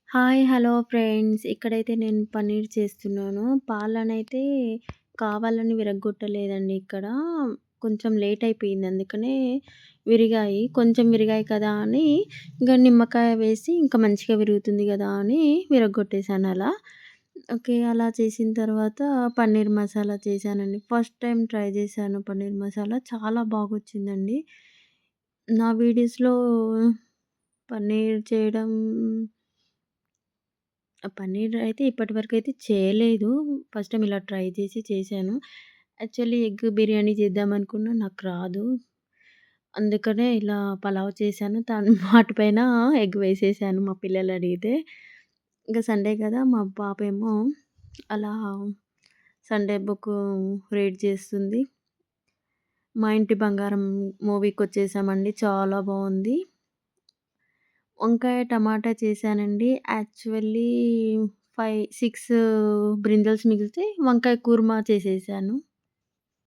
Hi! Hello friends. ఇక్కడైతే నేను పన్నీర్ చేస్తున్నాను. పాలనైతే కావాలని విరగ్గొట్టలేదండి ఇక్కడ. కొంచెం లేట్ అయిపోయింది. అందుకనే విరిగాయి. కొంచెం విరిగాయి కదా అని ఇంక నిమ్మకాయ వేసి ఇంకా మంచిగా విరుగుతుంది గదా అని విరగ్గొట్టేసాను అలా. ఓకే. అలా చేసిన తర్వాత పన్నీర్ మసాలా చేశానండి. ఫస్ట్ టైమ్ ట్రై చేశాను పన్నీర్ మసాలా. చాలా బాగొచ్చిందండి. నా వీడియోస్‌లో పన్నీర్ చేయడం పన్నీర్ అయితే ఇప్పటివరకైతే చేయలేదు. ఫస్ట్ టైమ్ ఇలా ట్రై చేశాను. యాక్చువల్లీ ఎగ్ బిర్యానీ చేద్దామనుకున్నా నాకు రాదు. అందుకనే ఇలా పలావ్ చేశాను. వాటిపైన ఎగ్ వేసేసాను మా పిల్లలడిగితే. ఇంక సండే కదా! మా పాపేమో అలా సండే బుక్ రీడ్ చేస్తుంది. 'మా ఇంటి బంగారం' మూవీకొచ్చేసామండి. చాలా బావుంది. వంకాయ టమాటా చేశానండి. యాక్చువల్లీ 6 బ్రింజల్స్ మిగిలితే వంకాయ కుర్మా చేసేసాను.